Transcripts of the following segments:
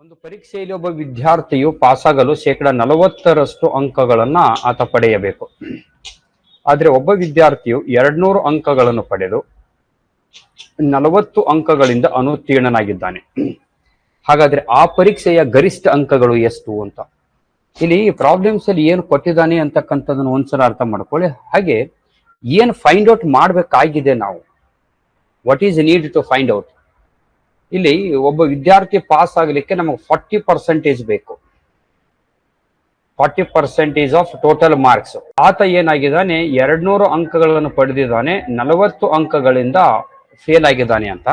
ಒಂದು ಪರೀಕ್ಷೆಯಲ್ಲಿ ಒಬ್ಬ ವಿದ್ಯಾರ್ಥಿಯು ಪಾಸಾಗಲು 40% ಅಂಕಗಳನ್ನ ಆತ ಪಡೆಯಬೇಕು. ಆದ್ರೆ ಒಬ್ಬ ವಿದ್ಯಾರ್ಥಿಯು 200 ಅಂಕಗಳನ್ನು ಪಡೆದು 40 ಅಂಕಗಳಿಂದ ಅನುತ್ತೀರ್ಣನಾಗಿದ್ದಾನೆ. ಹಾಗಾದ್ರೆ ಆ ಪರೀಕ್ಷೆಯ ಗರಿಷ್ಠ ಅಂಕಗಳು ಎಷ್ಟು ಅಂತ ಇಲ್ಲಿ ಪ್ರಾಬ್ಲಮ್ಸ್ ಅಲ್ಲಿ ಏನು ಕೊಟ್ಟಿದ್ದಾನೆ ಅಂತಕ್ಕಂಥದನ್ನು ಒಂದ್ಸಲ ಅರ್ಥ ಮಾಡ್ಕೊಳ್ಳಿ. ಹಾಗೆ ಏನು ಫೈಂಡ್ ಔಟ್ ಮಾಡ್ಬೇಕಾಗಿದೆ ನಾವು, what is need to find out. ಇಲ್ಲಿ ಒಬ್ಬ ವಿದ್ಯಾರ್ಥಿ ಪಾಸ್ ಆಗಲಿಕ್ಕೆ ನಮಗೆ 40% ಬೇಕು. 40% ಆಫ್ ಟೋಟಲ್ ಮಾರ್ಕ್ಸ್. ಆತ ಏನಾಗಿದ್ದಾನೆ 200 ಅಂಕಗಳನ್ನು ಪಡೆದಿದ್ದಾನೆ, 40 ಅಂಕಗಳಿಂದ ಫೇಲ್ ಆಗಿದ್ದಾನೆ ಅಂತ.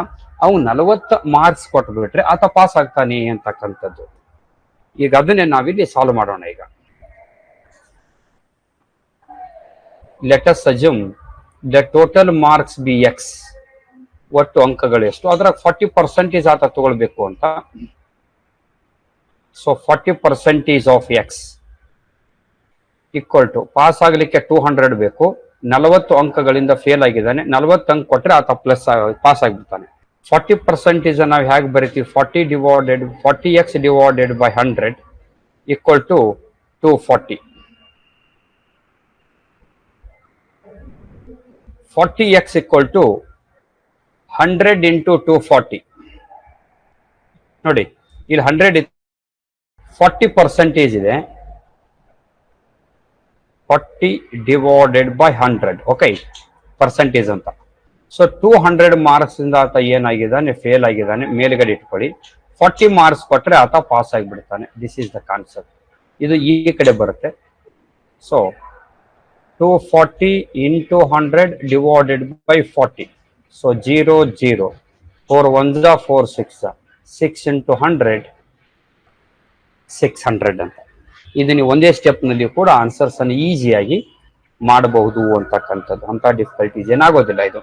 ಅವನು 40 ಮಾರ್ಕ್ಸ್ ಕೊಟ್ಬಿಟ್ರೆ ಆತ ಪಾಸ್ ಆಗ್ತಾನೆ ಅಂತಕ್ಕಂಥದ್ದು. ಈಗ ಅದನ್ನೇ ನಾವಿಲ್ಲಿ ಸಾಲ್ವ್ ಮಾಡೋಣ. ಈಗ let us assume the total marks be X. ಒಟ್ಟು ಅಂಕಗಳು ಎಷ್ಟು, ಅದರ 40% ಆತ ತಗೊಳ್ಬೇಕು ಅಂತ. So 40% of X equal to pass ಆಗ್ಲಿಕ್ಕೆ 200 ಬೇಕು, 40 ಅಂಕಗಳಿಂದ ಫೇಲ್ ಆಗಿದ್ದಾನೆ, 40 ಅಂಕ ಕೊಟ್ರೆ ಆತ ಪ್ಲಸ್ ಪಾಸ್ ಆಗಿಬಿಡ್ತಾನೆ. 40% ನಾವು ಹೇಗೆ ಬರಿತೀವಿ, 40x divided by 100 equal to 240. 40x equal to 100 into 240. ನೋಡಿ ಇಲ್ಲಿ 100 40% ಇದೆ, 40 ಡಿವೈಡೆಡ್ ಬೈ 100 ಓಕೆ ಪರ್ಸೆಂಟೇಜ್ ಅಂತ. ಸೊ 200 ಮಾರ್ಕ್ಸ್ ಇಂದ ಆತ ಏನಾಗಿದ್ದಾನೆ ಫೇಲ್ ಆಗಿದ್ದಾನೆ, ಮೇಲ್ಗಡೆ ಇಟ್ಕೊಳ್ಳಿ. 40 ಮಾರ್ಕ್ಸ್ ಕೊಟ್ರೆ ಆತ ಪಾಸ್ ಆಗಿಬಿಡ್ತಾನೆ. This is the concept. ಇದು ಈ ಕಡೆ ಬರುತ್ತೆ. So 240 into 100 divided by 40. So 0 0 4 1 4 6 6 into 100 600 ಅಂತ. ಇದು ನೀವು ಒಂದೇ ಸ್ಟೆಪ್ ನಲ್ಲಿ ಕೂಡ ಆನ್ಸರ್ಸ್ ಅನ್ನು ಈಸಿಯಾಗಿ ಮಾಡಬಹುದು ಅಂತಕ್ಕಂಥದ್ದು. ಅಂತ ಡಿಫಿಕಲ್ಟೀಸ್ ಏನಾಗೋದಿಲ್ಲ ಇದು.